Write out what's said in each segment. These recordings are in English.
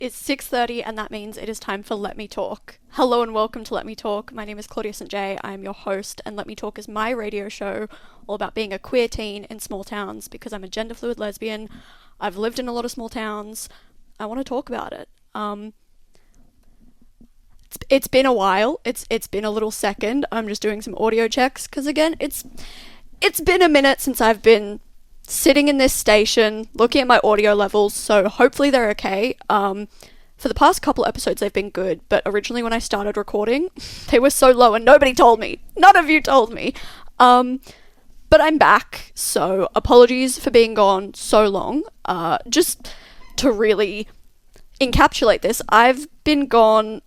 is 6:30 and that means it is time for Let Me Talk. Hello and welcome to Let Me Talk. My name is Claudia St. J. I am your host, and Let Me Talk is my radio show all about being a queer teen in small towns because I'm a gender fluid lesbian. I've lived in a lot of small towns. I want to talk about it. It's been a while. It's been a little second. I'm just doing some audio checks because again, it's been a minute since I've been sitting in this station looking at my audio levels, so hopefully they're okay. For the past couple episodes they've been good, but originally when I started recording they were so low and nobody told me. None of you told me. But I'm back, so apologies for being gone so long. Just to really encapsulate this, I've been gone,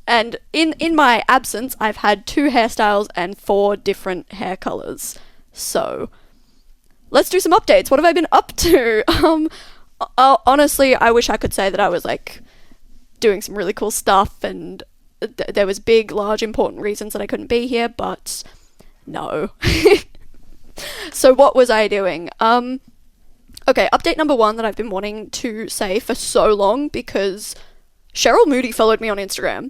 and in my absence I've had 2 hairstyles and 4 different hair colours. So let's do some updates. What have I been up to? Honestly, I wish I could say that I was like doing some really cool stuff and there was big, large, important reasons that I couldn't be here, but no. So what was I doing? Okay, update number 1 that I've been wanting to say for so long, because Cheryl Moody followed me on Instagram.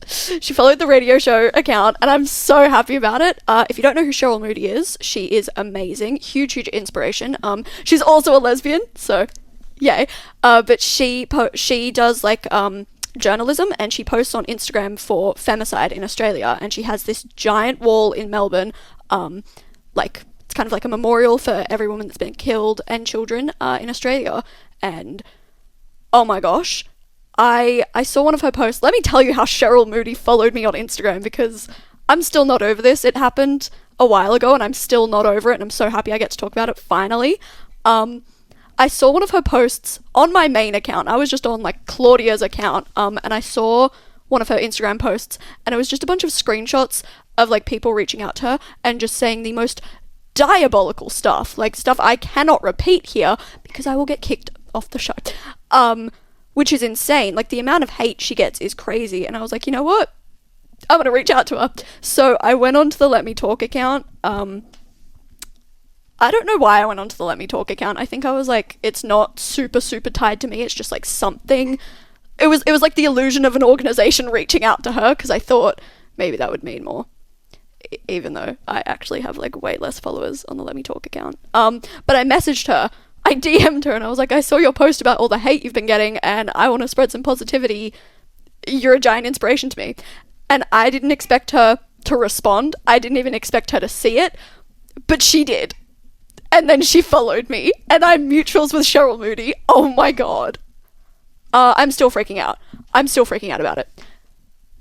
She followed the radio show account, and I'm so happy about it. If you don't know who Cheryl Moody is, she is amazing. Huge inspiration. She's also a lesbian, so yay. But she does like journalism, and she posts on Instagram for femicide in Australia, and she has this giant wall in Melbourne, like it's kind of like a memorial for every woman that's been killed and children in Australia. And oh my gosh, I saw one of her posts. Let me tell you how Cheryl Moody followed me on Instagram, because I'm still not over this. It happened a while ago and I'm still not over it, and I'm so happy I get to talk about it finally. I saw one of her posts on my main account. I was just on like Claudia's account, and I saw one of her Instagram posts, and it was just a bunch of screenshots of like people reaching out to her and just saying the most diabolical stuff, like stuff I cannot repeat here because I will get kicked off the show. Which is insane. Like, the amount of hate she gets is crazy. And I was like, you know what? I'm gonna reach out to her. So I went onto the Let Me Talk account. I don't know why I went onto the Let Me Talk account. I think I was like, it's not super tied to me. It's just like something. It was like the illusion of an organization reaching out to her, because I thought maybe that would mean more. Even though I actually have like way less followers on the Let Me Talk account. But I messaged her. I DM'd her and I was like, I saw your post about all the hate you've been getting and I want to spread some positivity. You're a giant inspiration to me. And I didn't expect her to respond. I didn't even expect her to see it, but she did. And then she followed me, and I'm mutuals with Cheryl Moody. Oh my god. I'm still freaking out. I'm still freaking out about it.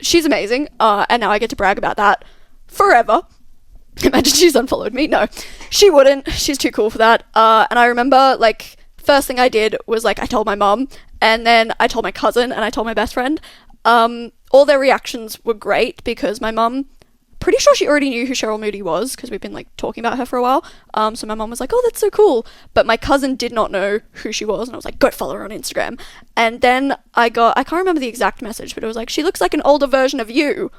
She's amazing, and now I get to brag about that forever. Imagine she's unfollowed me. No, she wouldn't. She's too cool for that. And I remember, like, first thing I did was, like, I told my mum, and then I told my cousin, and I told my best friend. All their reactions were great, because my mum, pretty sure she already knew who Cheryl Moody was, because we've been, like, talking about her for a while. So my mum was like, oh, that's so cool. But my cousin did not know who she was, and I was like, go follow her on Instagram. And then I can't remember the exact message, but it was like, she looks like an older version of you.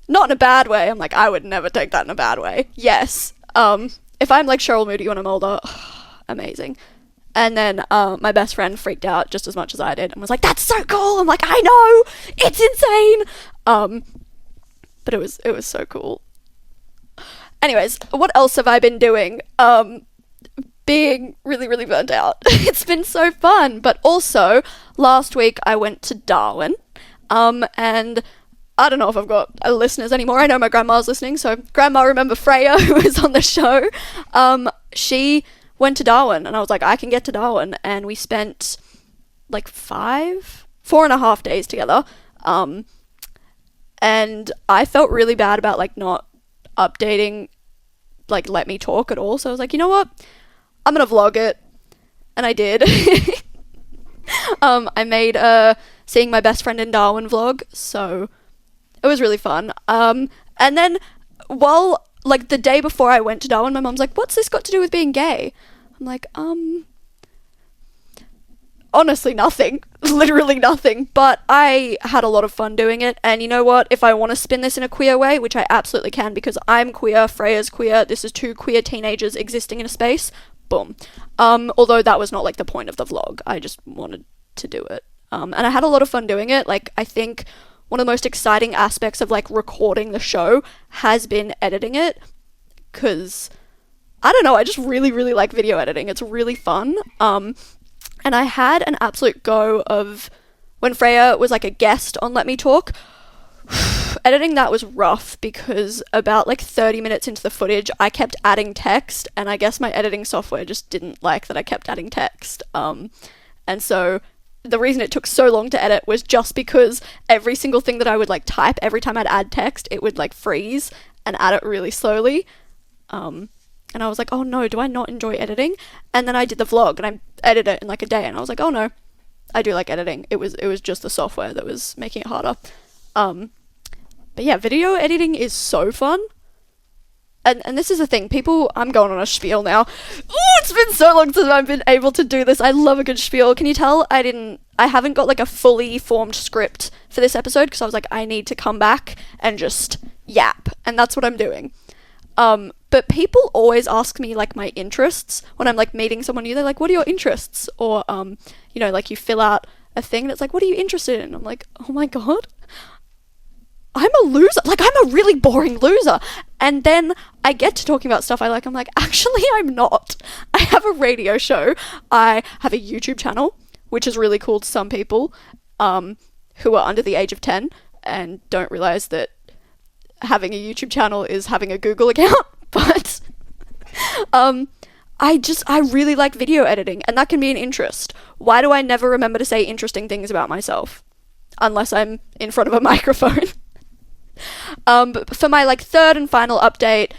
Not in a bad way. I'm like, I would never take that in a bad way. Yes. If I'm like Cheryl Moody when I'm older, amazing. And then my best friend freaked out just as much as I did and was like, that's so cool. I'm like, I know, it's insane. But it was so cool. Anyways, what else have I been doing? Being really burnt out. It's been so fun. But also, last week I went to Darwin, and I don't know if I've got listeners anymore. I know my grandma's listening, so Grandma, remember Freya, who was on the show? She went to Darwin, and I was like, I can get to Darwin, and we spent like 4.5 days together, and I felt really bad about like not updating, like, Let Me Talk at all, so I was like, you know what? I'm gonna vlog it, and I did. I made a seeing my best friend in Darwin vlog, so it was really fun. And then, while, like, the day before I went to Darwin, my mum's like, what's this got to do with being gay? I'm like, honestly, nothing. Literally nothing. But I had a lot of fun doing it, and you know what? If I want to spin this in a queer way, which I absolutely can, because I'm queer, Freya's queer, this is 2 queer teenagers existing in a space, boom. Although that was not like the point of the vlog. I just wanted to do it. And I had a lot of fun doing it. Like, I think one of the most exciting aspects of like recording the show has been editing it, because I don't know, I just really, really like video editing. It's really fun. And I had an absolute go of when Freya was like a guest on Let Me Talk. Editing that was rough, because about like 30 minutes into the footage I kept adding text, and I guess my editing software just didn't like that I kept adding text. And so the reason it took so long to edit was just because every single thing that I would like type, every time I'd add text, it would like freeze and add it really slowly. And I was like, oh no, do I not enjoy editing? And then I did the vlog and I edited it in like a day, and I was like, oh no, I do like editing. It was just the software that was making it harder. But yeah, video editing is so fun. And this is the thing, I'm going on a spiel now. Oh, it's been so long since I've been able to do this. I love a good spiel. Can you tell I haven't got like a fully formed script for this episode, because I was like, I need to come back and just yap. And that's what I'm doing. But people always ask me like my interests when I'm like meeting someone new. They're like, what are your interests? Or, you know, like you fill out a thing and it's like, what are you interested in? I'm like, oh my God, I'm a loser. Like, I'm a really boring loser. And then I get to talking about stuff I like. I'm like, actually, I'm not. I have a radio show. I have a YouTube channel, which is really cool to some people who are under the age of 10 and don't realize that having a YouTube channel is having a Google account. But I really like video editing, and that can be an interest. Why do I never remember to say interesting things about myself? Unless I'm in front of a microphone. But for my like third and final update,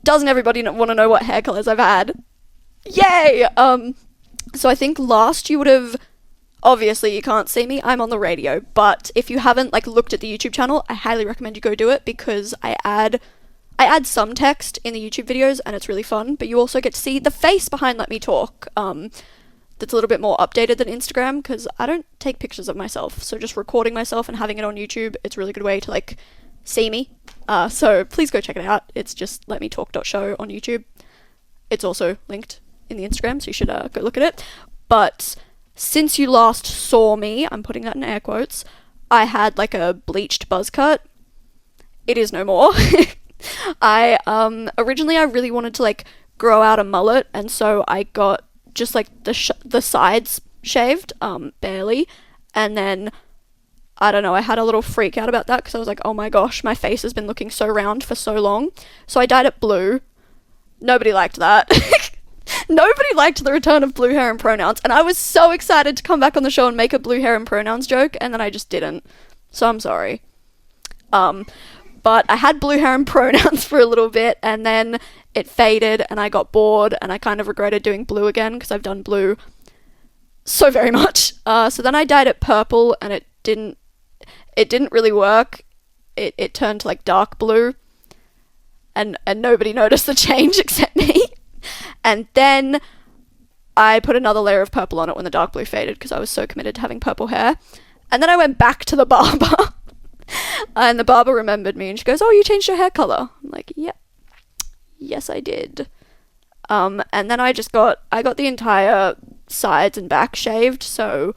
doesn't everybody want to know what hair colors I've had? Yay! So I think last you would have, obviously you can't see me, I'm on the radio, but if you haven't like looked at the YouTube channel, I highly recommend you go do it, because I add some text in the YouTube videos and it's really fun, but you also get to see the face behind Let Me Talk. That's a little bit more updated than Instagram, because I don't take pictures of myself, so just recording myself and having it on YouTube, it's a really good way to like see me. So please go check it out. It's just letmetalk.show on YouTube. It's also linked in the Instagram, so you should go look at it. But since you last saw me, I'm putting that in air quotes, I had like a bleached buzz cut. It is no more. Originally I really wanted to like grow out a mullet, and so I got just like the sides shaved, barely, and then I don't know, I had a little freak out about that, because I was like, oh my gosh, my face has been looking so round for so long, so I dyed it blue. Nobody liked that. Nobody liked the return of blue hair and pronouns, and I was so excited to come back on the show and make a blue hair and pronouns joke, and then I just didn't, so I'm sorry. But I had blue hair and pronouns for a little bit, and then it faded and I got bored, and I kind of regretted doing blue again, because I've done blue so very much. So then I dyed it purple, and it didn't really work. It turned to like dark blue, and nobody noticed the change except me. And then I put another layer of purple on it when the dark blue faded, because I was so committed to having purple hair. And then I went back to the barber. And the barber remembered me, and she goes, oh, you changed your hair color. I'm like, yep. Yes, I did. And then I got the entire sides and back shaved, so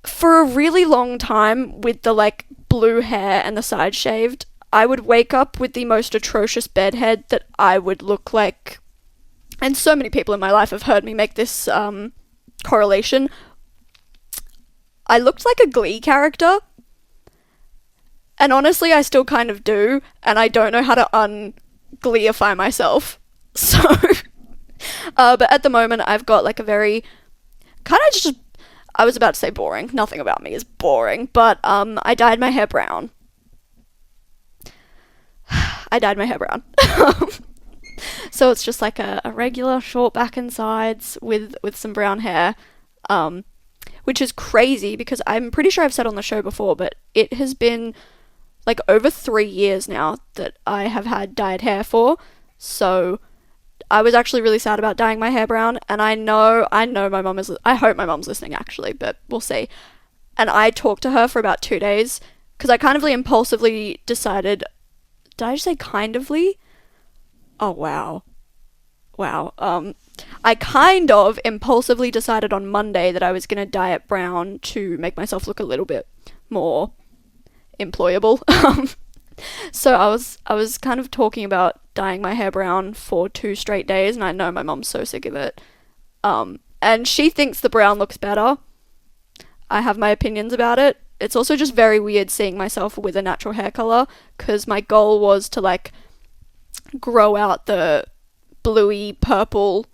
for a really long time with the like blue hair and the sides shaved, I would wake up with the most atrocious bedhead that I would look like, and so many people in my life have heard me make this correlation. I looked like a Glee character, and honestly I still kind of do, and I don't know how to un-Gleeify myself. So, but at the moment I've got like a very, kind of just, I was about to say boring, nothing about me is boring, but I dyed my hair brown. I dyed my hair brown. So it's just like a regular short back and sides with some brown hair. Which is crazy, because I'm pretty sure I've said on the show before, but it has been like over 3 years now that I have had dyed hair for, so I was actually really sad about dyeing my hair brown, and I know my mum is, I hope my mum's listening actually, but we'll see. And I talked to her for about 2 days, because I kind of impulsively decided, did I just say kindly? Oh wow. wow. I kind of impulsively decided on Monday that I was going to dye it brown to make myself look a little bit more employable. So I was kind of talking about dyeing my hair brown for 2 straight days, and I know my mom's so sick of it. And she thinks the brown looks better. I have my opinions about it. It's also just very weird seeing myself with a natural hair color, because my goal was to like grow out the bluey purple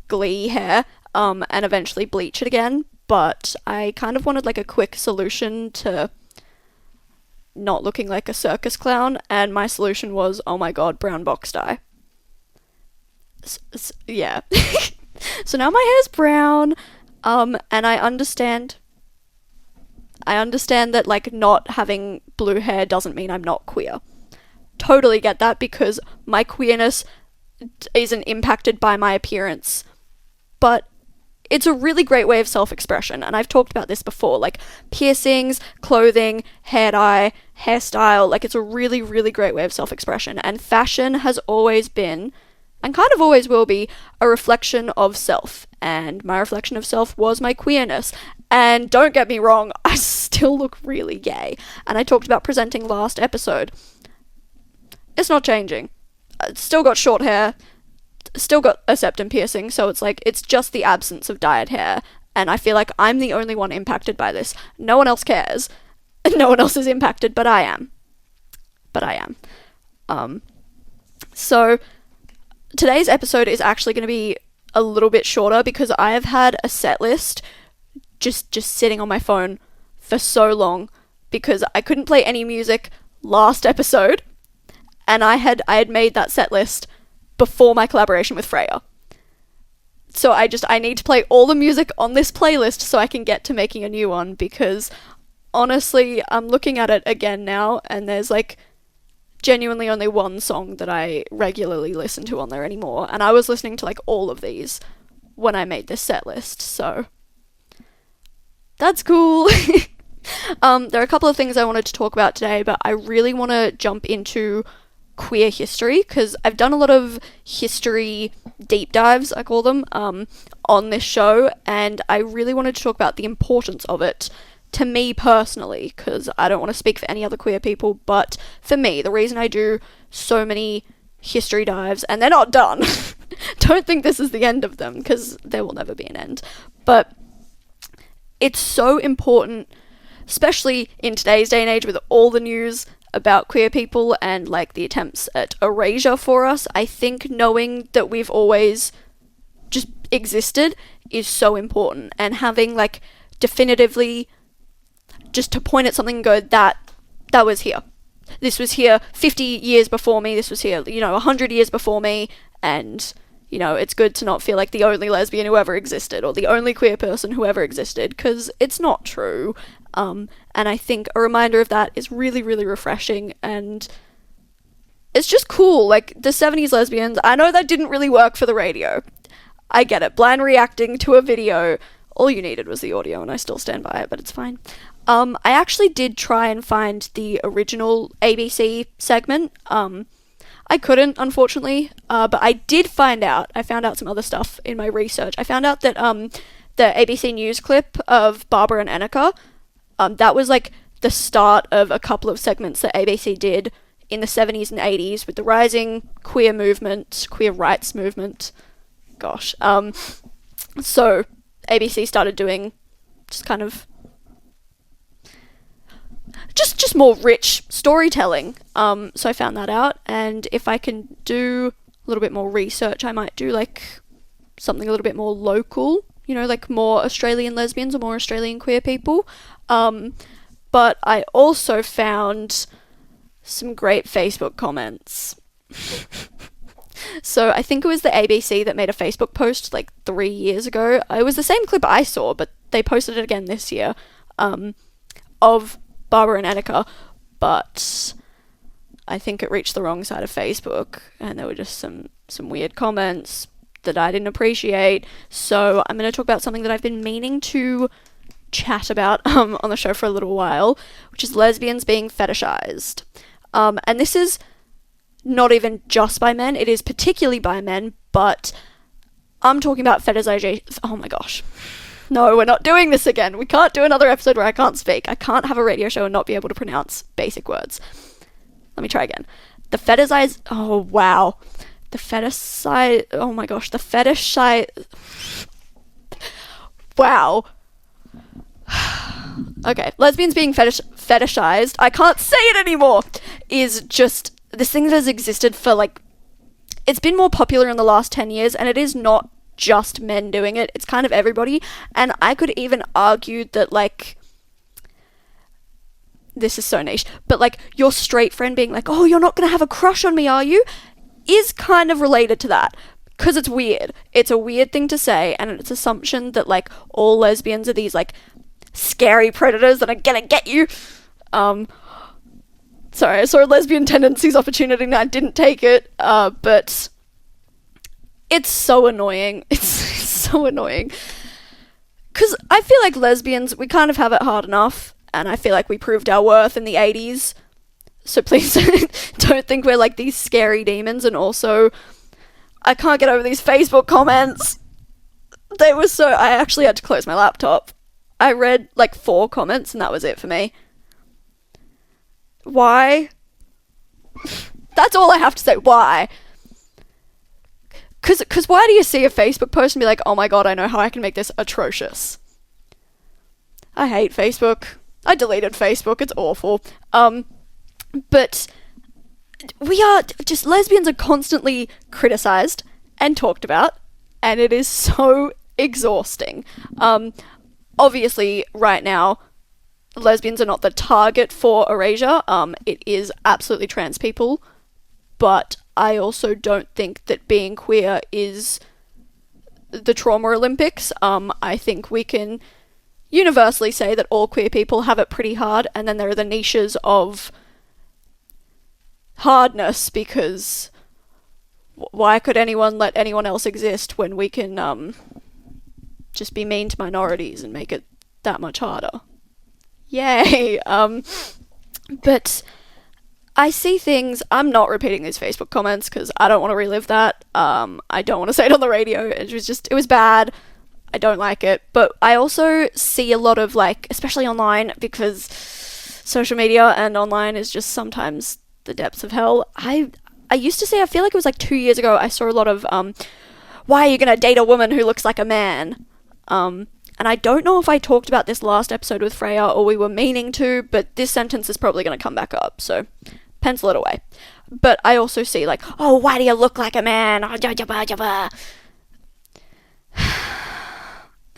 Glee hair, and eventually bleach it again. But I kind of wanted like a quick solution to not looking like a circus clown, and my solution was, oh my god, brown box dye. Yeah. So now my hair's brown, and I understand that like not having blue hair doesn't mean I'm not queer. Totally get that, because my queerness isn't impacted by my appearance. But it's a really great way of self-expression, and I've talked about this before, like piercings, clothing, hair dye, hairstyle, like it's a really, really great way of self-expression, and fashion has always been, and kind of always will be, a reflection of self, and my reflection of self was my queerness. And don't get me wrong, I still look really gay, and I talked about presenting last episode. It's not changing. Still got short hair, still got a septum piercing, so it's like, it's just the absence of dyed hair, and I feel like I'm the only one impacted by this. No one else cares. No one else is impacted, but I am. So today's episode is actually going to be a little bit shorter, because I have had a set list just sitting on my phone for so long, because I couldn't play any music last episode, and I had made that set list before my collaboration with Freya. So I need to play all the music on this playlist so I can get to making a new one, because honestly, I'm looking at it again now, and there's like genuinely only one song that I regularly listen to on there anymore, and I was listening to like all of these when I made this set list, so that's cool. There are a couple of things I wanted to talk about today, but I really want to jump into queer history, because I've done a lot of history deep dives, I call them, on this show, and I really wanted to talk about the importance of it to me personally, because I don't want to speak for any other queer people, but for me, the reason I do so many history dives, and they're not done, don't think this is the end of them, because there will never be an end, but it's so important, especially in today's day and age with all the news about queer people and like the attempts at erasure for us. I think knowing that we've always just existed is so important, and having like definitively just to point at something and go, that was here. This was here 50 years before me, this was here, 100 years before me, and it's good to not feel like the only lesbian who ever existed, or the only queer person who ever existed, because it's not true. And I think a reminder of that is really, really refreshing, and it's just cool. Like, the 70s lesbians, I know that didn't really work for the radio. I get it. Blind reacting to a video, all you needed was the audio, and I still stand by it, but it's fine. I actually did try and find the original ABC segment. I couldn't, unfortunately, but I found out some other stuff in my research. I found out that the ABC News clip of Barbara and Annika, that was like the start of a couple of segments that ABC did in the 70s and 80s with the rising queer rights movement. Gosh. So ABC started doing just kind of just more rich storytelling. So I found that out, and if I can do a little bit more research, I might do like something a little bit more local, like more Australian lesbians or more Australian queer people. But I also found some great Facebook comments. So I think it was the ABC that made a Facebook post like 3 years ago. It was the same clip I saw, but they posted it again this year, of Barbara and Annika, but I think it reached the wrong side of Facebook, and there were just some weird comments that I didn't appreciate. So I'm going to talk about something that I've been meaning to chat about on the show for a little while, which is lesbians being fetishized. And this is not even just by men, it is particularly by men, but I'm talking about fetishization. Oh my gosh. No, we're not doing this again. We can't do another episode where I can't speak. I can't have a radio show and not be able to pronounce basic words. Let me try again. The fetishize... Oh, wow. The fetishize... Oh my gosh. The fetishize... Wow. Okay. Lesbians being fetishized, I can't say it anymore, is just this thing that has existed for, like... It's been more popular in the last 10 years, and it is not just men doing it. It's kind of everybody. And I could even argue that, like... This is so niche, but like your straight friend being like, oh, you're not gonna have a crush on me, are you? Is kind of related to that. Because it's weird. It's a weird thing to say, and it's assumption that like all lesbians are these like scary predators that are gonna get you. Sorry, I saw a lesbian tendencies opportunity and I didn't take it, but it's so annoying. It's so annoying. Because I feel like lesbians, we kind of have it hard enough. And I feel like we proved our worth in the 80s. So please don't think we're like these scary demons. And also, I can't get over these Facebook comments. They were so... I actually had to close my laptop. I read like 4 comments and that was it for me. Why? That's all I have to say. Why? Because why do you see a Facebook post and be like, oh my god, I know how I can make this atrocious? I hate Facebook. I deleted Facebook, it's awful. But we are just... Lesbians are constantly criticised and talked about, and it is so exhausting. Obviously, right now, lesbians are not the target for erasure. It is absolutely trans people, but I also don't think that being queer is the trauma Olympics. I think we can universally say that all queer people have it pretty hard, and then there are the niches of hardness, because why could anyone let anyone else exist when we can just be mean to minorities and make it that much harder? Yay! But I see things... I'm not repeating these Facebook comments because I don't want to relive that. I don't want to say it on the radio. It was bad. I don't like it, but I also see a lot of, like, especially online, because social media and online is just sometimes the depths of hell. I used to say, I feel like it was like 2 years ago, I saw a lot of, why are you gonna date a woman who looks like a man? And I don't know if I talked about this last episode with Freya or we were meaning to, but this sentence is probably gonna come back up, so pencil it away. But I also see, like, oh, why do you look like a man?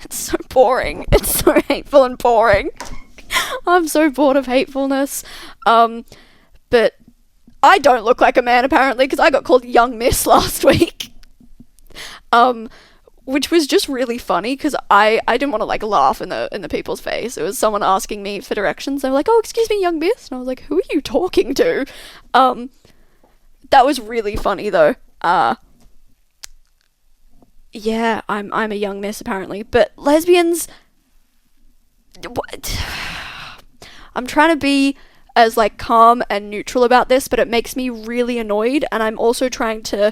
It's so boring. It's so hateful and boring. I'm so bored of hatefulness. But I don't look like a man, apparently, because I got called Young Miss last week. Which was just really funny, because I didn't want to, like, laugh in the people's face. It was someone asking me for directions. They were like, oh, excuse me, Young Miss. And I was like, who are you talking to? That was really funny, though. Yeah, I'm a young miss, apparently. But lesbians... What? I'm trying to be as, like, calm and neutral about this, but it makes me really annoyed, and I'm also trying to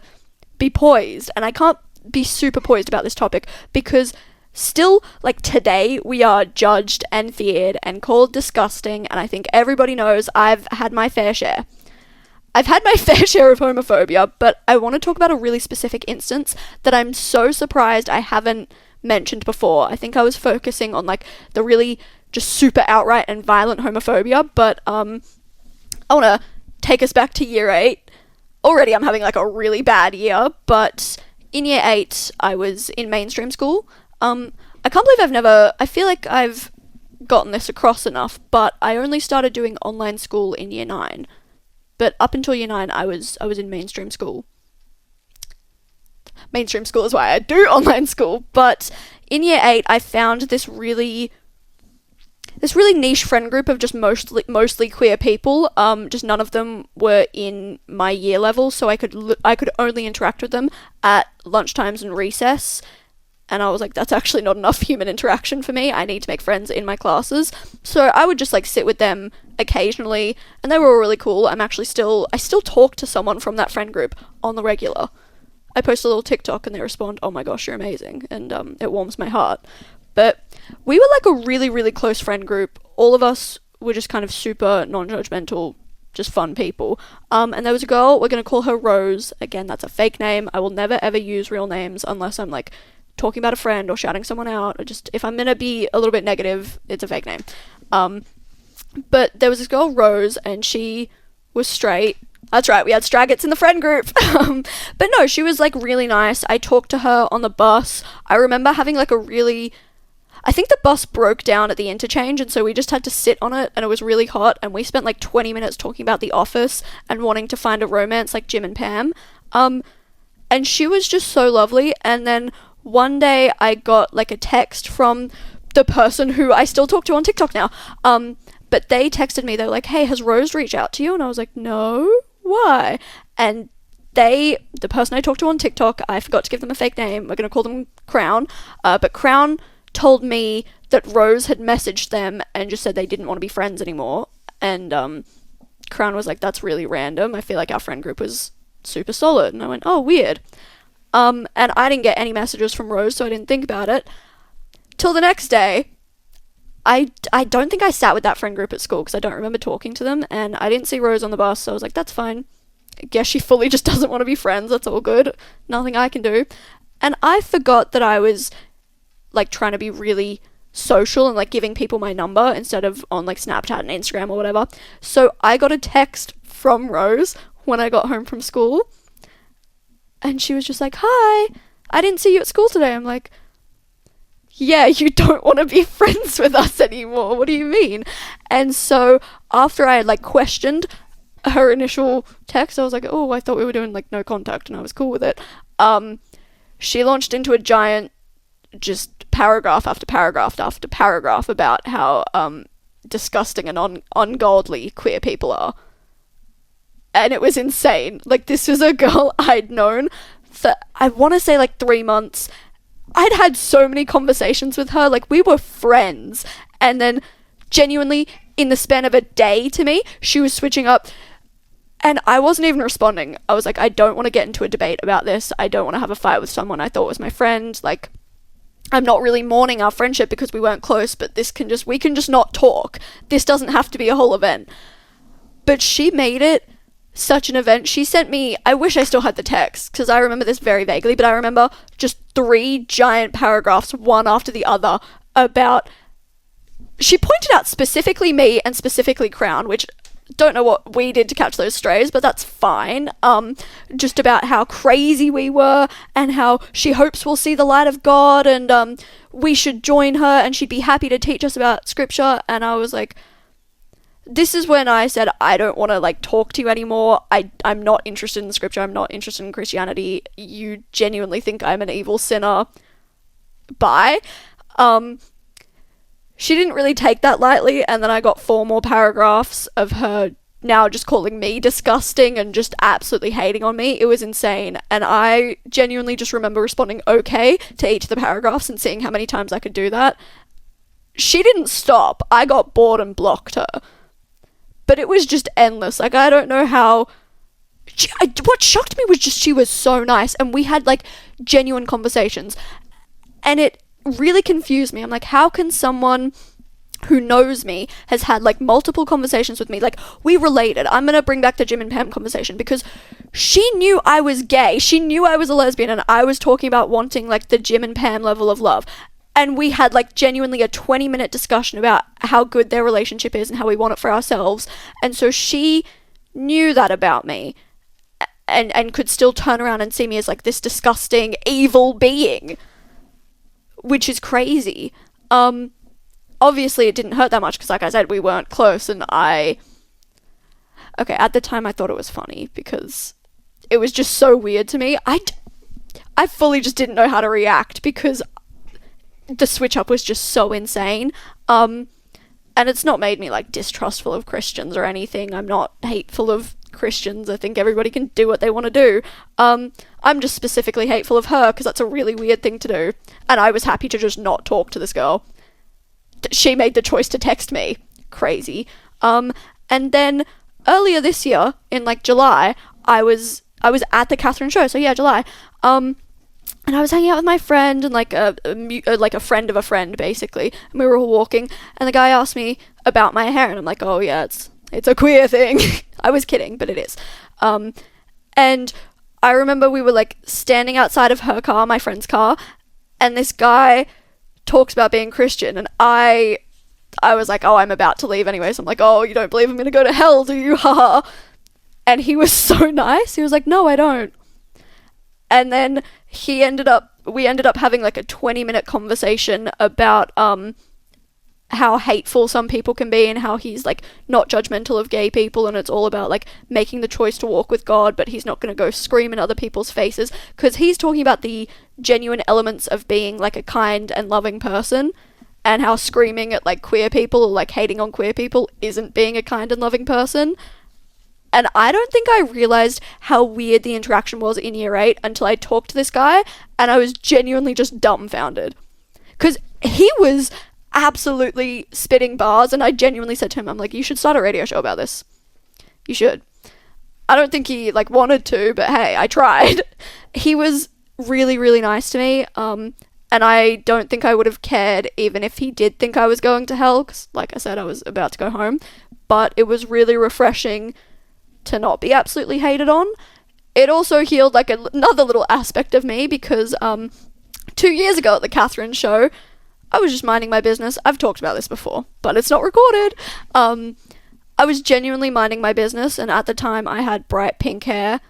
be poised. And I can't be super poised about this topic, because still, like, today, we are judged and feared and called disgusting, and I think everybody knows I've had my fair share. I've had my fair share of homophobia, but I want to talk about a really specific instance that I'm so surprised I haven't mentioned before. I think I was focusing on, like, the really just super outright and violent homophobia, but I want to take us back to year 8. Already I'm having, like, a really bad year, but in year 8 I was in mainstream school. I can't believe I feel like I've gotten this across enough, but I only started doing online school in year 9. But up until year 9, I was in mainstream school. Mainstream school is why I do online school. But in year 8, I found this really niche friend group of just mostly queer people. Just none of them were in my year level, so I could only interact with them at lunchtimes and recess. And I was like, that's actually not enough human interaction for me. I need to make friends in my classes. So I would just, like, sit with them occasionally, and they were all really cool. I still talk to someone from that friend group on the regular. I post a little TikTok and they respond, "Oh my gosh, you're amazing," and it warms my heart. But we were like a really, really close friend group. All of us were just kind of super non-judgmental, just fun people. And there was a girl, we're going to call her Rose. Again, that's a fake name. I will never ever use real names unless I'm like talking about a friend or shouting someone out, or just if I'm going to be a little bit negative, it's a fake name. But there was this girl, Rose, and she was straight. That's right, we had straggots in the friend group. But no, she was like really nice. I talked to her on the bus. I remember having like I think the bus broke down at the interchange, and so we just had to sit on it, and it was really hot, and we spent like 20 minutes talking about The Office and wanting to find a romance like Jim and Pam. And she was just so lovely. And then one day I got like a text from the person who I still talk to on TikTok now. But they texted me, they were like, "Hey, has Rose reached out to you?" And I was like, "No, why?" And the person I talked to on TikTok, I forgot to give them a fake name, we're going to call them Crown, but Crown told me that Rose had messaged them and just said they didn't want to be friends anymore. And Crown was like, "That's really random. I feel like our friend group was super solid." And I went, "Oh, weird." And I didn't get any messages from Rose, so I didn't think about it. Till the next day, I don't think I sat with that friend group at school because I don't remember talking to them, and I didn't see Rose on the bus, so I was like, that's fine. I guess she fully just doesn't want to be friends. That's all good. Nothing I can do. And I forgot that I was like trying to be really social and like giving people my number instead of on like Snapchat and Instagram or whatever. So I got a text from Rose when I got home from school, and she was just like, "Hi, I didn't see you at school today." I'm like, "Yeah, you don't want to be friends with us anymore. What do you mean?" And so after I had like questioned her initial text, I was like, "Oh, I thought we were doing like no contact," and I was cool with it. She launched into a giant just paragraph after paragraph after paragraph about how disgusting and ungodly queer people are. And it was insane. Like, this was a girl I'd known for, I want to say, like 3 months. I'd had so many conversations with her. Like, we were friends. And then, genuinely, in the span of a day to me, she was switching up. And I wasn't even responding. I was like, I don't want to get into a debate about this. I don't want to have a fight with someone I thought was my friend. Like, I'm not really mourning our friendship because we weren't close, but we can just not talk. This doesn't have to be a whole event. But she made it such an event. She sent me, I wish I still had the text, because I remember this very vaguely, but I remember just 3 giant paragraphs, one after the other, about, she pointed out specifically me and specifically Crown, which don't know what we did to catch those strays, but that's fine. Just about how crazy we were and how she hopes we'll see the light of God, and we should join her and she'd be happy to teach us about scripture. And I was like, this is when I said, I don't want to like talk to you anymore. I'm not interested in scripture. I'm not interested in Christianity. You genuinely think I'm an evil sinner. Bye. She didn't really take that lightly, and then I got 4 more paragraphs of her now just calling me disgusting and just absolutely hating on me. It was insane, and I genuinely just remember responding okay to each of the paragraphs and seeing how many times I could do that. She didn't stop. I got bored and blocked her. But it was just endless. Like, I don't know how... what shocked me was just she was so nice, and we had, like, genuine conversations. And it really confused me. I'm like, how can someone who knows me, has had like multiple conversations with me, like, we related. I'm gonna bring back the Jim and Pam conversation, because she knew I was gay, she knew I was a lesbian, and I was talking about wanting like the Jim and Pam level of love, and we had like genuinely a 20-minute discussion about how good their relationship is and how we want it for ourselves. And so she knew that about me, and could still turn around and see me as like this disgusting evil being, which is crazy. Obviously it didn't hurt that much, because like I said, we weren't close, and at the time I thought it was funny because it was just so weird to me. I fully just didn't know how to react, because the switch up was just so insane. And it's not made me like distrustful of Christians or anything. I'm not hateful of Christians. I think everybody can do what they want to do. I'm just specifically hateful of her because that's a really weird thing to do, and I was happy to just not talk to this girl. She made the choice to text me. Crazy. And then earlier this year, in like July, I was at the Catherine show, so yeah, July. And I was hanging out with my friend and like a friend of a friend, basically, and we were all walking, and the guy asked me about my hair, and I'm like, oh yeah, it's a queer thing. I was kidding, but it is. And I remember we were like standing outside of her car, my friend's car, and this guy talks about being Christian, and I was like, oh, I'm about to leave anyway, so I'm like, oh, you don't believe I'm gonna go to hell, do you? Haha. And he was so nice. He was like, no, I don't. And then we ended up having like a 20-minute conversation about how hateful some people can be, and how he's like not judgmental of gay people, and it's all about like making the choice to walk with God, but he's not going to go scream in other people's faces, because he's talking about the genuine elements of being like a kind and loving person, and how screaming at like queer people or like hating on queer people isn't being a kind and loving person. And I don't think I realised how weird the interaction was in year 8 until I talked to this guy, and I was genuinely just dumbfounded. Because he was absolutely spitting bars, and I genuinely said to him, I'm like, you should start a radio show about this. You should. I don't think he, like, wanted to, but hey, I tried. He was really, really nice to me, and I don't think I would have cared even if he did think I was going to hell, because, like I said, I was about to go home. But it was really refreshing to not be absolutely hated on. It also healed like another little aspect of me, because 2 years ago at the Catherine show, I was just minding my business. I've talked about this before, but it's not recorded. I was genuinely minding my business, and at the time I had bright pink hair.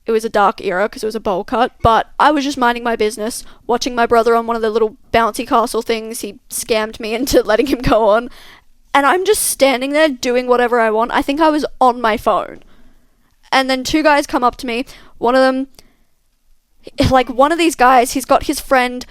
It was a dark era because it was a bowl cut, but I was just minding my business, watching my brother on one of the little bouncy castle things he scammed me into letting him go on, and I'm just standing there doing whatever I want. I think I was on my phone. And then 2 guys come up to me. One of them, like one of these guys, he's got his friend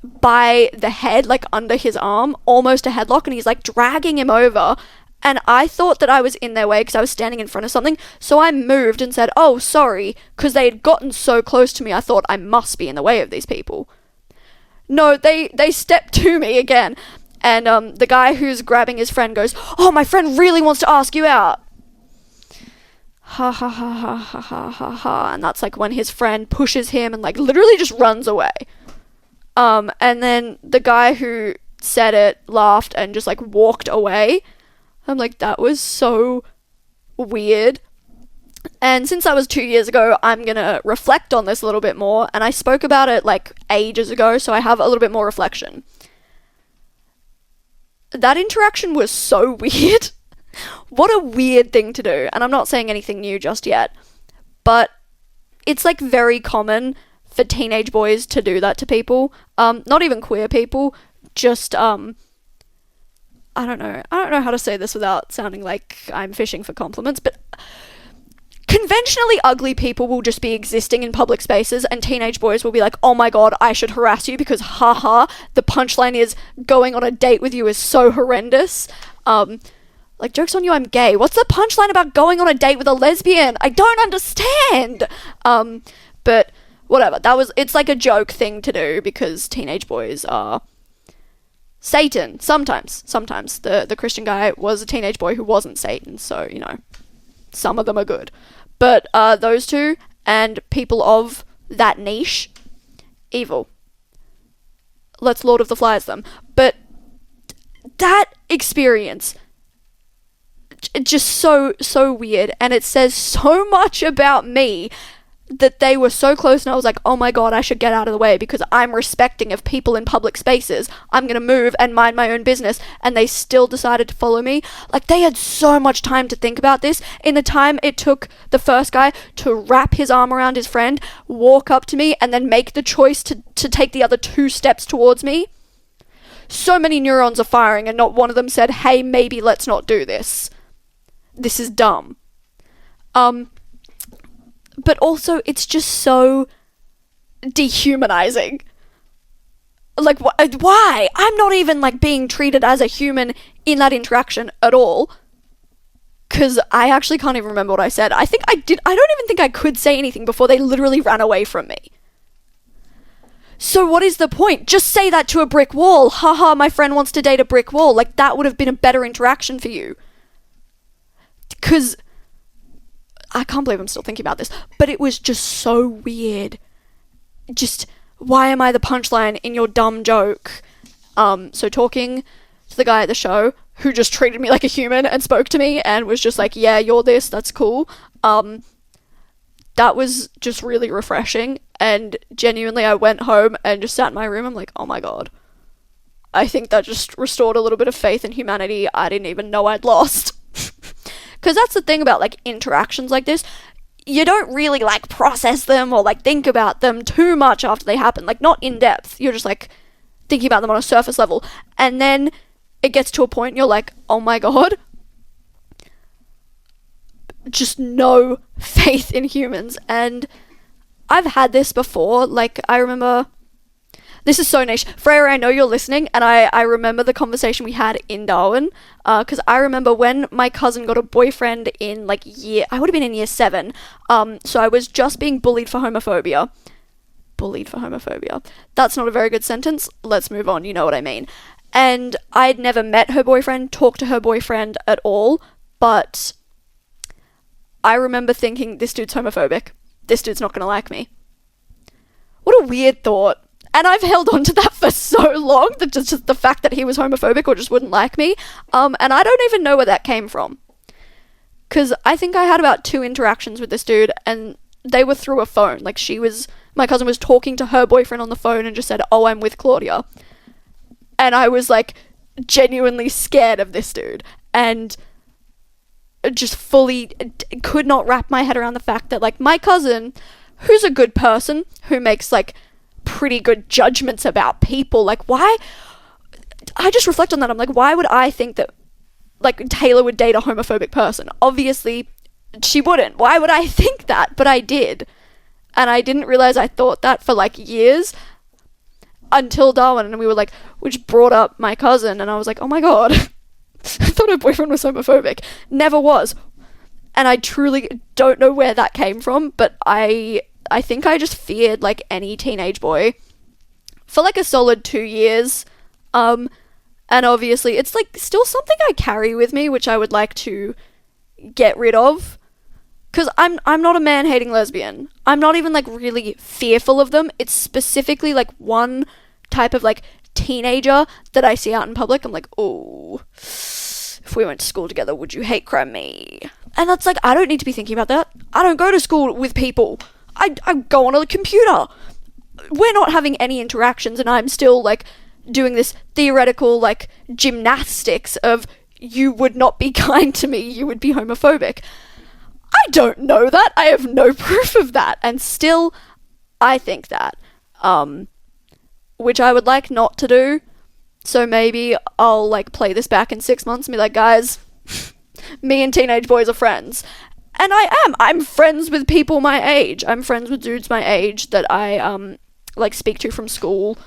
by the head, like under his arm, almost a headlock, and he's like dragging him over. And I thought that I was in their way because I was standing in front of something. So I moved and said, oh, sorry, because they had gotten so close to me, I thought I must be in the way of these people. No, they stepped to me again. And the guy who's grabbing his friend goes, oh, my friend really wants to ask you out. Ha ha ha ha ha ha ha ha. And that's like when his friend pushes him and like literally just runs away. And then the guy who said it laughed and just like walked away. I'm like, that was so weird. And since that was 2 years ago, I'm gonna reflect on this a little bit more. And I spoke about it like ages ago, so I have a little bit more reflection. That interaction was so weird. What a weird thing to do. And I'm not saying anything new just yet, but it's like very common for teenage boys to do that to people. Not even queer people, just I don't know how to say this without sounding like I'm fishing for compliments, but conventionally ugly people will just be existing in public spaces, and teenage boys will be like, oh my god, I should harass you because haha, the punchline is going on a date with you is so horrendous. Like, joke's on you, I'm gay. What's the punchline about going on a date with a lesbian? I don't understand. But whatever, it's like a joke thing to do because teenage boys are Satan. Sometimes the Christian guy was a teenage boy who wasn't Satan, so, you know, some of them are good. But those two and people of that niche, evil. Let's Lord of the Flies them. But that experience, just so weird, and it says so much about me that they were so close, and I was like, oh my god, I should get out of the way because I'm respecting of people in public spaces. I'm gonna move and mind my own business, and they still decided to follow me. Like, they had so much time to think about this. In the time it took the first guy to wrap his arm around his friend, walk up to me, and then make the choice to take the other 2 steps towards me. So many neurons are firing, and not one of them said, hey, maybe let's not do this. This is dumb. But also, it's just so dehumanizing. Like, why? I'm not even, like, being treated as a human in that interaction at all. Because I actually can't even remember what I said. I don't even think I could say anything before they literally ran away from me. So what is the point? Just say that to a brick wall. Haha, my friend wants to date a brick wall. Like, that would have been a better interaction for you. Because I can't believe I'm still thinking about this, but it was just so weird. Just, why am I the punchline in your dumb joke? So talking to the guy at the show who just treated me like a human and spoke to me and was just like, yeah, you're this, that's cool. That was just really refreshing, and genuinely I went home and just sat in my room. I'm like, oh my god. I think that just restored a little bit of faith in humanity I didn't even know I'd lost. Because that's the thing about, like, interactions like this. You don't really, like, process them or, like, think about them too much after they happen. Like, not in depth. You're just, like, thinking about them on a surface level. And then it gets to a point and you're like, oh my god. Just no faith in humans. And I've had this before. Like, I remember... This is so niche. Freya, I know you're listening, and I remember the conversation we had in Darwin, because I remember when my cousin got a boyfriend in, like, I would have been in year 7, so I was just being bullied for homophobia. Bullied for homophobia. That's not a very good sentence. Let's move on, you know what I mean. And I'd never met her boyfriend, talked to her boyfriend at all, but I remember thinking, this dude's homophobic. This dude's not gonna like me. What a weird thought. And I've held on to that for so long, that just the fact that he was homophobic or just wouldn't like me. And I don't even know where that came from. Because I think I had about 2 interactions with this dude, and they were through a phone. Like, my cousin was talking to her boyfriend on the phone and just said, oh, I'm with Claudia. And I was, like, genuinely scared of this dude. And just fully could not wrap my head around the fact that, like, my cousin, who's a good person, who makes, like, pretty good judgments about people, like, why? I just reflect on that. I'm like, why would I think that, like, Taylor would date a homophobic person? Obviously, she wouldn't. Why would I think that? But I did. And I didn't realize I thought that for, like, years until Darwin, and we were like, which brought up my cousin, and I was like, oh my god, I thought her boyfriend was homophobic. Never was. And I truly don't know where that came from, but I think I just feared, like, any teenage boy for, like, a solid 2 years. And obviously it's, like, still something I carry with me, which I would like to get rid of. Because I'm not a man-hating lesbian. I'm not even, like, really fearful of them. It's specifically, like, one type of, like, teenager that I see out in public. I'm like, oh, if we went to school together, would you hate crime me? And that's, like, I don't need to be thinking about that. I don't go to school with people. I go on a computer. We're not having any interactions, and I'm still, like, doing this theoretical, like, gymnastics of, you would not be kind to me, you would be homophobic. I don't know that. I have no proof of that. And still, I think that. Which I would like not to do. So maybe I'll, like, play this back in 6 months and be like, guys, me and teenage boys are friends. And I am. I'm friends with people my age. I'm friends with dudes my age that I, like, speak to from school.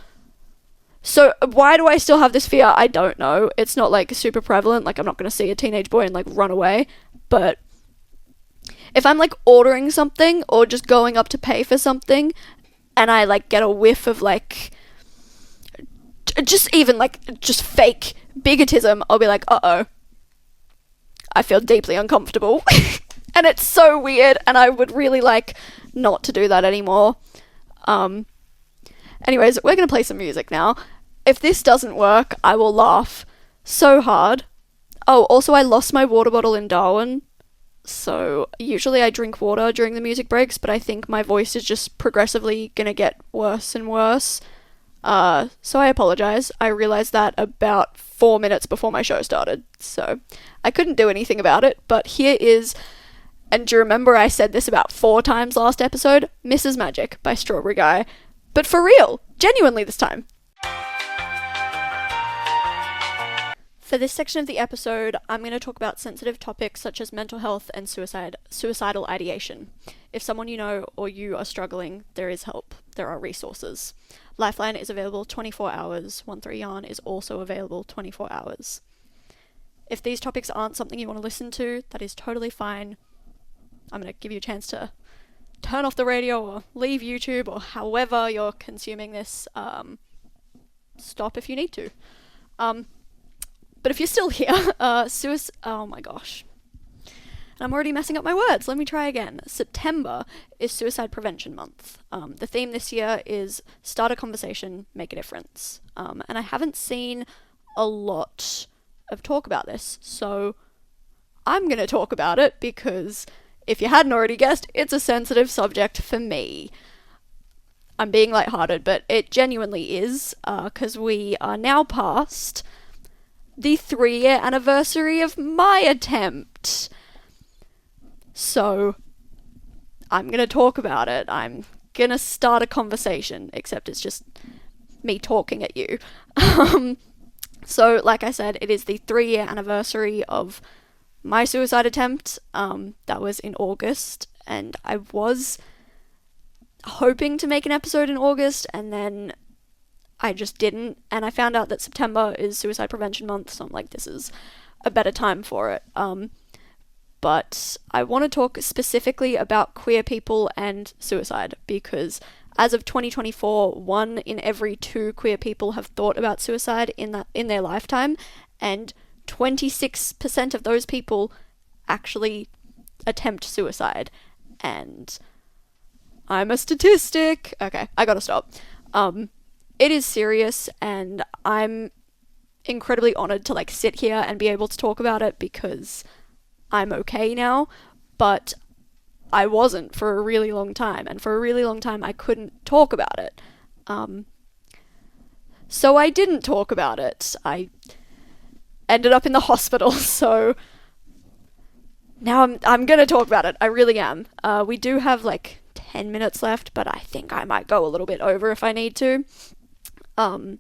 So why do I still have this fear? I don't know. It's not, like, super prevalent. Like, I'm not going to see a teenage boy and, like, run away. But if I'm, like, ordering something or just going up to pay for something and I, like, get a whiff of, like, just even, like, just fake bigotism, I'll be like, uh-oh. I feel deeply uncomfortable. And it's so weird, and I would really like not to do that anymore. Anyways, we're going to play some music now. If this doesn't work, I will laugh so hard. Oh, also I lost my water bottle in Darwin. So usually I drink water during the music breaks, but I think my voice is just progressively going to get worse and worse. So I apologize. I realized that about 4 minutes before my show started. So I couldn't do anything about it, but here is... And do you remember I said this about 4 times last episode? Mrs. Magic by Strawberry Guy. But for real, genuinely this time. For this section of the episode, I'm going to talk about sensitive topics such as mental health and suicidal ideation. If someone you know or you are struggling, there is help. There are resources. Lifeline is available 24 hours. 13 Yarn is also available 24 hours. If these topics aren't something you want to listen to, that is totally fine. I'm going to give you a chance to turn off the radio or leave YouTube or however you're consuming this. Stop if you need to. But if you're still here, oh my gosh. I'm already messing up my words. Let me try again. September is Suicide Prevention Month. The theme this year is start a conversation, make a difference. And I haven't seen a lot of talk about this, so I'm going to talk about it because if you hadn't already guessed, it's a sensitive subject for me. I'm being lighthearted, but it genuinely is, because we are now past the 3-year anniversary of my attempt. So, I'm gonna talk about it. I'm gonna start a conversation, except it's just me talking at you. So, like I said, it is the 3-year anniversary of my suicide attempt. That was in August, and I was hoping to make an episode in August, and then I just didn't, and I found out that September is Suicide Prevention Month, so I'm like, this is a better time for it. But I want to talk specifically about queer people and suicide, because as of 2024, 1 in every 2 queer people have thought about suicide in their lifetime, and 26% of those people actually attempt suicide. And I'm a statistic. Okay, I gotta stop. It is serious, and I'm incredibly honored to sit here and be able to talk about it because I'm okay now, but I wasn't for a really long time, and for a really long time I couldn't talk about it. So I didn't talk about it. I ended up in the hospital, so now I'm gonna talk about it. I really am. We do have 10 minutes left, but I think I might go a little bit over if I need to. I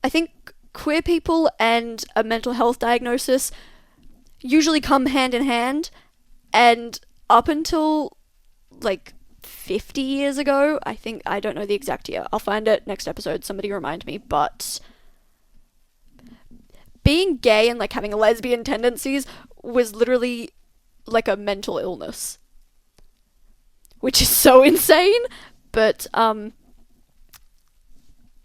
think queer people and a mental health diagnosis usually come hand in hand, and up until 50 years ago, I don't know the exact year, I'll find it next episode, somebody remind me, but being gay and having lesbian tendencies was literally a mental illness, which is so insane, but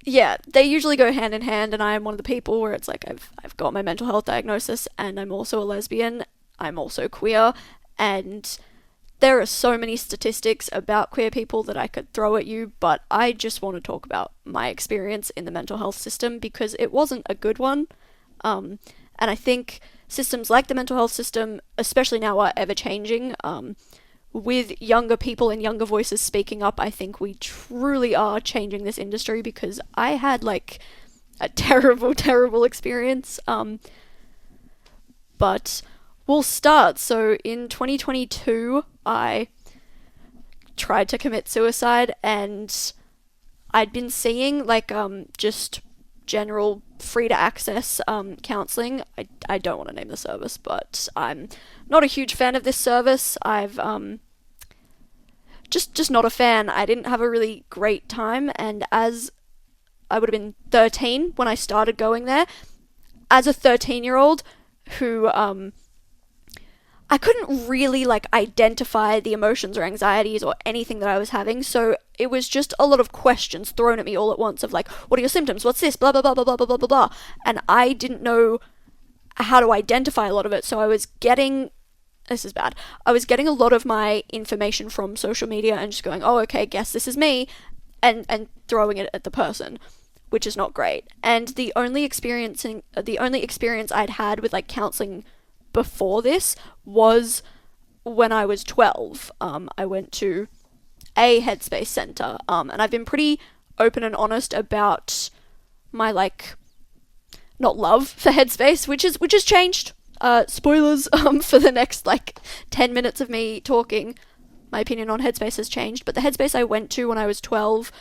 yeah, they usually go hand in hand, and I am one of the people where it's I've got my mental health diagnosis, and I'm also a lesbian, I'm also queer, and there are so many statistics about queer people that I could throw at you, but I just want to talk about my experience in the mental health system because it wasn't a good one, and I think systems like the mental health system, especially now, are ever changing. With younger people and younger voices speaking up, I think we truly are changing this industry, because I had a terrible, terrible experience. But we'll start. So in 2022, I tried to commit suicide, and I'd been seeing just general free to access counseling. I don't want to name the service, but I'm not a huge fan of this service. I've just not a fan. I didn't have a really great time, and as I would have been 13 when I started going there, as a 13-year-old who I couldn't really identify the emotions or anxieties or anything that I was having, so it was just a lot of questions thrown at me all at once of what are your symptoms, what's this, blah blah blah blah blah blah blah blah, and I didn't know how to identify a lot of it, so I was getting a lot of my information from social media and just going, oh okay, guess this is me, and throwing it at the person, which is not great. And the only experience I'd had with counseling before this was when I was 12. I went to a headspace center, and I've been pretty open and honest about my not love for headspace, which has changed. Spoilers for the next 10 minutes of me talking. My opinion on headspace has changed, but the headspace I went to when I was 12,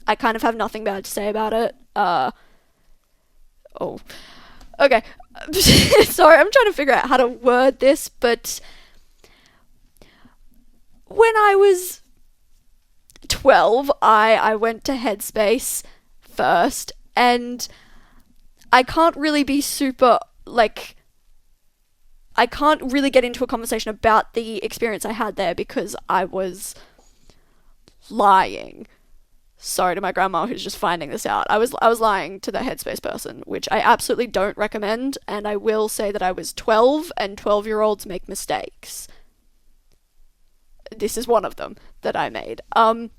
I kind of have nothing bad to say about it. Okay. Sorry, I'm trying to figure out how to word this, but when I was 12, I went to Headspace first, and I can't really be super, I can't really get into a conversation about the experience I had there because I was lying. Sorry to my grandma who's just finding this out. I was lying to the Headspace person, which I absolutely don't recommend, and I will say that I was 12 and 12-year-olds make mistakes. This is one of them that I made. I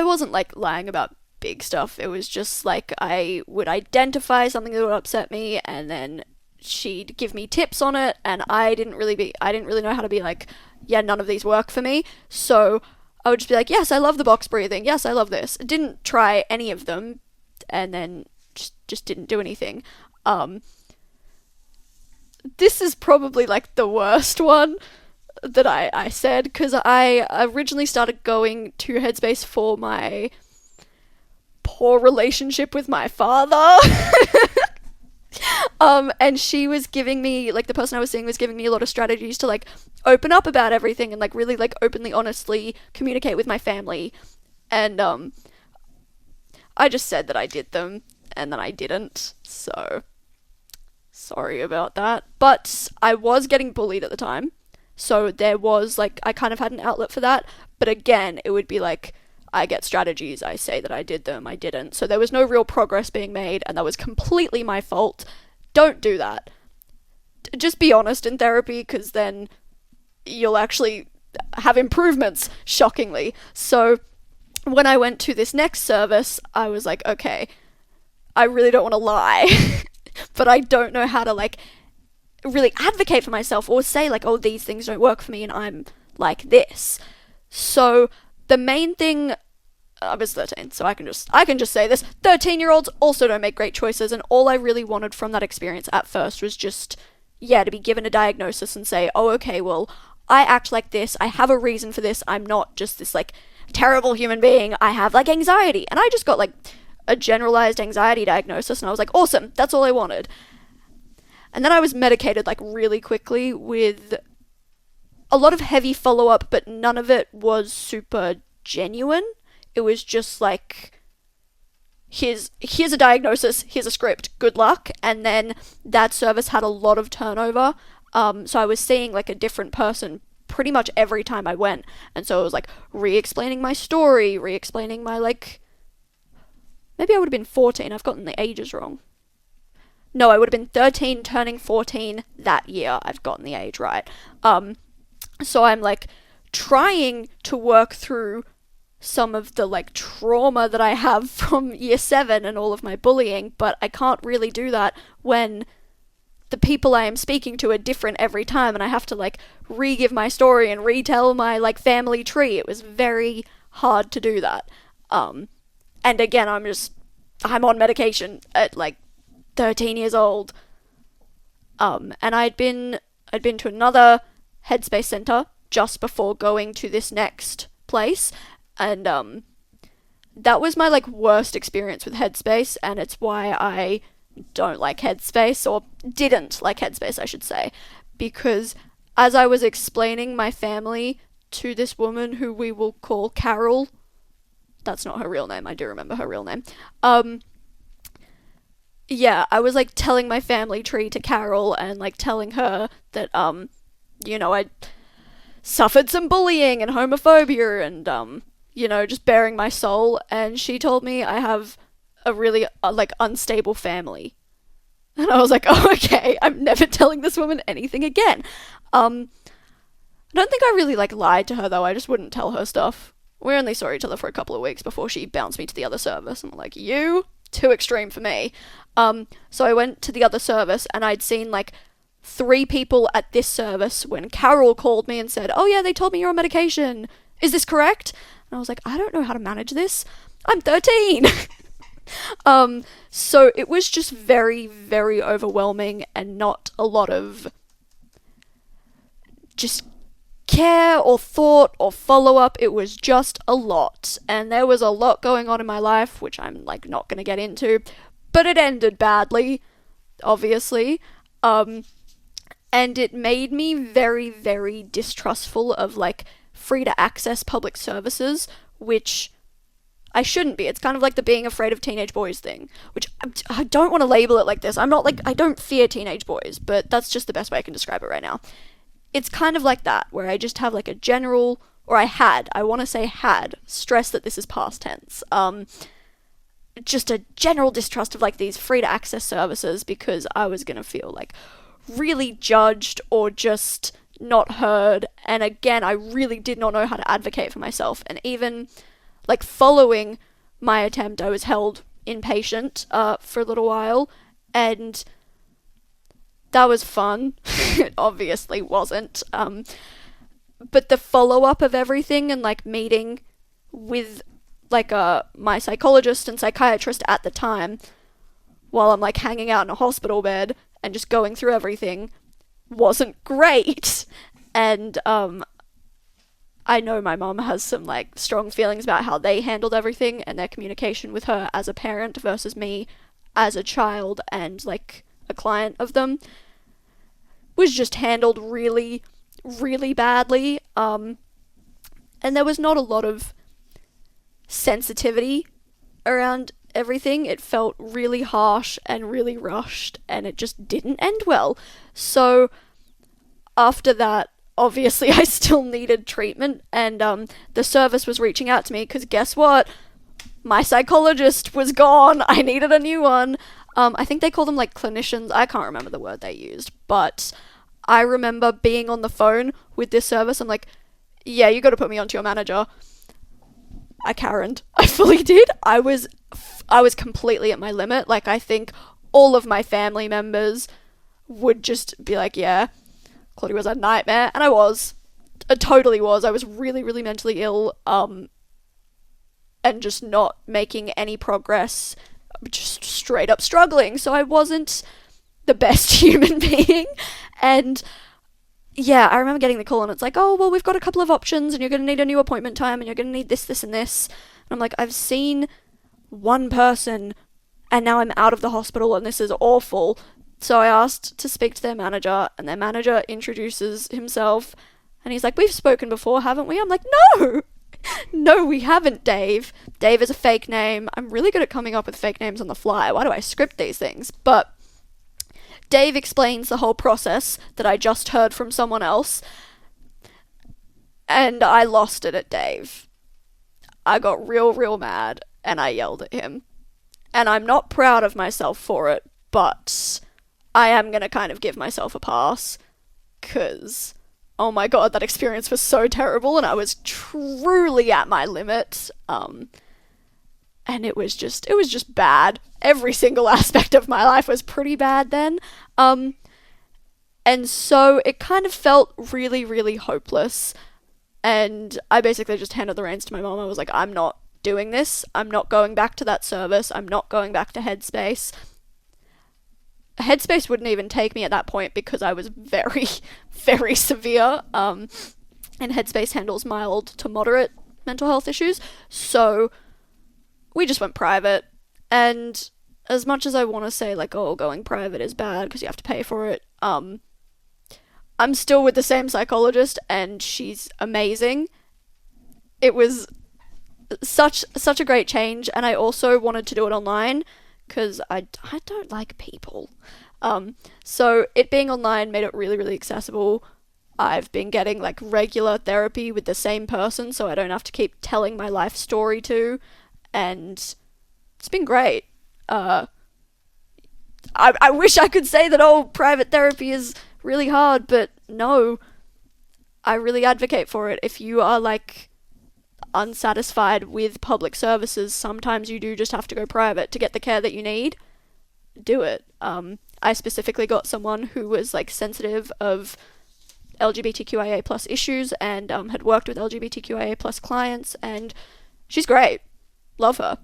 wasn't like lying about big stuff. It was just like I would identify something that would upset me, and then she'd give me tips on it, and I didn't really know how to be like, yeah, none of these work for me. So I would just be like, yes, I love the box breathing. Yes, I love this. Didn't try any of them, and then just didn't do anything. This is probably like the worst one that I said, because I originally started going to Headspace for my poor relationship with my father. And she was giving me, like, the person I was seeing was giving me a lot of strategies to, like, open up about everything and, like, really, like, openly, honestly communicate with my family. And, I just said that I did them, and then I didn't, so sorry about that. But I was getting bullied at the time, so there was, like, I kind of had an outlet for that, but again, it would be, like, I get strategies, I say that I did them, I didn't. So there was no real progress being made, and that was completely my fault. Don't do that. Just be honest in therapy, because then you'll actually have improvements, shockingly. So when I went to this next service, I was like, okay, I really don't want to lie, but I don't know how to, like, really advocate for myself or say, like, oh, these things don't work for me and I'm like this. So the main thing, I was 13, so I can just say this. 13-year-olds also don't make great choices, and all I really wanted from that experience at first was just, yeah, to be given a diagnosis and say, oh, okay, well, I act like this, I have a reason for this, I'm not just this, like, terrible human being, I have, like, anxiety. And I just got, like, a generalized anxiety diagnosis, and I was like, awesome, that's all I wanted. And then I was medicated, like, really quickly with a lot of heavy follow-up, but none of it was super genuine. It was just like, here's a diagnosis, here's a script, good luck. And then that service had a lot of turnover, so I was seeing, like, a different person pretty much every time I went. And so it was like re-explaining my story, re-explaining my, like, maybe I would have been 14, I've gotten the ages wrong. No, I would have been 13 turning 14 that year. I've gotten the age right. So I'm, like, trying to work through some of the, like, trauma that I have from year 7 and all of my bullying, but I can't really do that when the people I am speaking to are different every time, and I have to, like, re-give my story and retell my, like, family tree. It was very hard to do that. And again, I'm on medication at, like, 13 years old. And I'd been to another Headspace center just before going to this next place, and that was my, like, worst experience with Headspace, and it's why I don't like Headspace, or didn't like Headspace, I should say, because as I was explaining my family to this woman who we will call Carol, that's not her real name, I do remember her real name, yeah, I was, like, telling my family tree to Carol and, like, telling her that, I suffered some bullying and homophobia and, just bearing my soul, and she told me I have a really, like, unstable family. And I was like, oh, okay, I'm never telling this woman anything again. I don't think I really, like, lied to her, though. I just wouldn't tell her stuff. We only saw each other for a couple of weeks before she bounced me to the other service, and I'm like, you? Too extreme for me. So I went to the other service, and I'd seen, like, 3 people at this service when Carol called me and said, oh yeah, they told me you're on medication. Is this correct? And I was like, I don't know how to manage this. I'm 13. So it was just very, very overwhelming, and not a lot of just care or thought or follow-up. It was just a lot, and there was a lot going on in my life, which I'm, like, not gonna get into, but it ended badly, obviously, and it made me very, very distrustful of, like, free to access public services, which I shouldn't be. It's kind of like the being afraid of teenage boys thing, which I don't want to label it like this. I'm not, like, I don't fear teenage boys, but that's just the best way I can describe it right now. It's kind of like that, where I just have, like, a general or I want to say had, stress that this is past tense, just a general distrust of like these free to access services, because I was gonna feel like really judged or just not heard. And again, I really did not know how to advocate for myself. And even like following my attempt, I was held inpatient for a little while, and that was fun. It obviously wasn't. But the follow up of everything and like meeting with like my psychologist and psychiatrist at the time, while I'm like hanging out in a hospital bed and just going through everything, wasn't great. And I know my mom has some like strong feelings about how they handled everything and their communication with her as a parent versus me as a child and like a client of them was just handled really, really badly. And there was not a lot of sensitivity around everything. It felt really harsh and really rushed, and it just didn't end well. So after that, obviously I still needed treatment, and the service was reaching out to me because guess what? My psychologist was gone. I needed a new one. I think they call them like clinicians. I can't remember the word they used, but I remember being on the phone with this service. I'm like, yeah, you got to put me onto your manager. I Karen'd. I fully did. I was completely at my limit. Like, I think all of my family members would just be like, yeah, Claudia was a nightmare. And I was. I totally was. I was really, really mentally ill, and just not making any progress, just straight up struggling. So I wasn't the best human being. And yeah, I remember getting the call and it's like, oh, well, we've got a couple of options and you're going to need a new appointment time and you're going to need this, this, and this. And I'm like, I've seen one person and now I'm out of the hospital and this is awful. So I asked to speak to their manager, and their manager introduces himself and he's like, we've spoken before, haven't we? I'm like, no! No, we haven't, Dave. Dave is a fake name. I'm really good at coming up with fake names on the fly. Why do I script these things? But Dave explains the whole process that I just heard from someone else, and I lost it at Dave. I got real, real mad, and I yelled at him. And I'm not proud of myself for it, but I am gonna kind of give myself a pass, because, oh my god, that experience was so terrible, and I was truly at my limit, and it was just bad. Every single aspect of my life was pretty bad then. And so it kind of felt really, really hopeless. And I basically just handed the reins to my mom. I was like, I'm not doing this. I'm not going back to that service. I'm not going back to Headspace. Headspace wouldn't even take me at that point because I was very, very severe. And Headspace handles mild to moderate mental health issues. So we just went private. And as much as I want to say, like, oh, going private is bad because you have to pay for it, I'm still with the same psychologist, and she's amazing. It was such a great change, and I also wanted to do it online because I don't like people. So it being online made it really, really accessible. I've been getting, like, regular therapy with the same person, so I don't have to keep telling my life story to, and it's been great. I wish I could say that, oh, private therapy is really hard, but no. I really advocate for it. If you are, like, unsatisfied with public services, sometimes you do just have to go private to get the care that you need. Do it. I specifically got someone who was, like, sensitive of LGBTQIA plus issues and had worked with LGBTQIA plus clients, and she's great. Love her.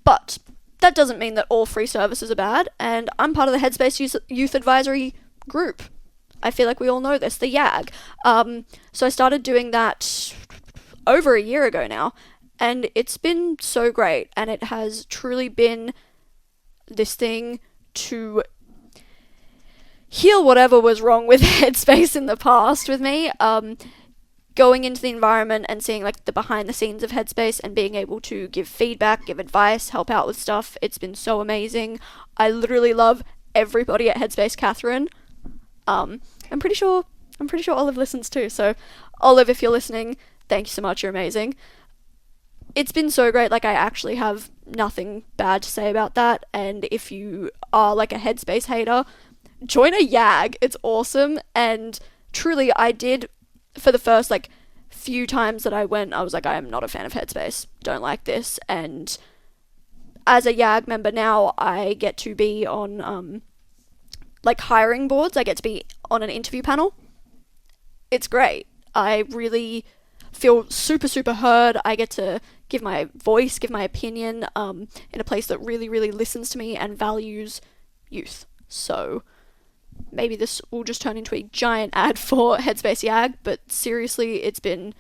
But that doesn't mean that all free services are bad, and I'm part of the Headspace Youth Advisory group. I feel like we all know this, the YAG. So I started doing that over a year ago now, and it's been so great, and it has truly been this thing to heal whatever was wrong with Headspace in the past with me. Going into the environment and seeing, like, the behind the scenes of Headspace and being able to give feedback, give advice, help out with stuff, it's been so amazing. I literally love everybody at Headspace. Catherine, I'm pretty sure Olive listens too, so Olive, if you're listening, thank you so much, you're amazing. It's been so great, like I actually have nothing bad to say about that, and if you are like a Headspace hater, join a YAG, it's awesome. And truly, I did, for the first like few times that I went, I was like, I am not a fan of Headspace, don't like this. And as a YAG member now, I get to be on like hiring boards, I get to be on an interview panel. It's great. I really feel super, super heard. I get to give my voice, give my opinion in a place that really, really listens to me and values youth. So maybe this will just turn into a giant ad for Headspace YAG, but seriously, it's been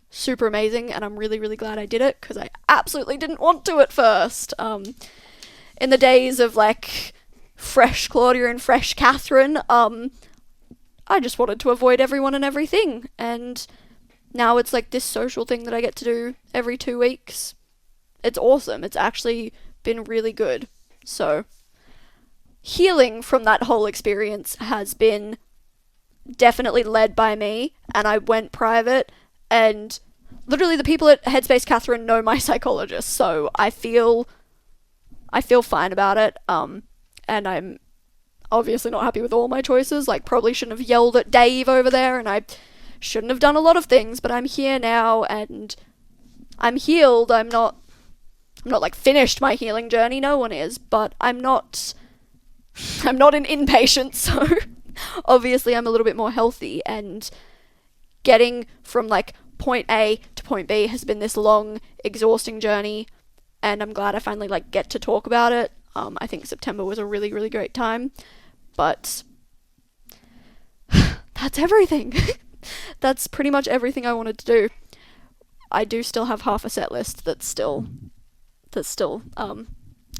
super amazing, and I'm really, really glad I did it, because I absolutely didn't want to at first. In the days of, like, fresh Claudia and fresh Catherine, I just wanted to avoid everyone and everything, and now it's like this social thing that I get to do every 2 weeks. It's awesome. It's actually been really good. So, healing from that whole experience has been definitely led by me, and I went private, and literally the people at Headspace Catherine know my psychologist, so I feel fine about it, and I'm obviously not happy with all my choices, like probably shouldn't have yelled at Dave over there, and I shouldn't have done a lot of things, but I'm here now, and I'm healed. I'm not like finished my healing journey, no one is, but I'm not an inpatient, so obviously I'm a little bit more healthy, and getting from like point A to point B has been this long, exhausting journey, and I'm glad I finally like get to talk about it. I think September was a really, really great time, but that's everything. That's pretty much everything I wanted to do. I do still have half a set list that's still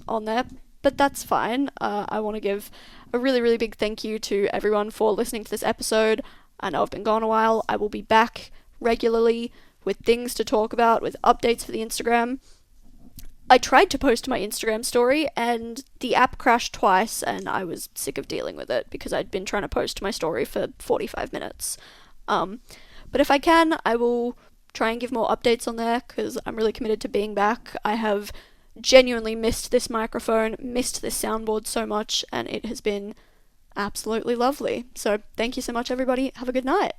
on there, but that's fine. I want to give a really, really big thank you to everyone for listening to this episode. I know I've been gone a while. I will be back regularly with things to talk about, with updates for the Instagram. I tried to post my Instagram story, and the app crashed twice, and I was sick of dealing with it because I'd been trying to post my story for 45 minutes. But if I can, I will try and give more updates on there, because I'm really committed to being back. I have genuinely missed this microphone, missed this soundboard so much, and it has been absolutely lovely. So thank you so much, everybody. Have a good night.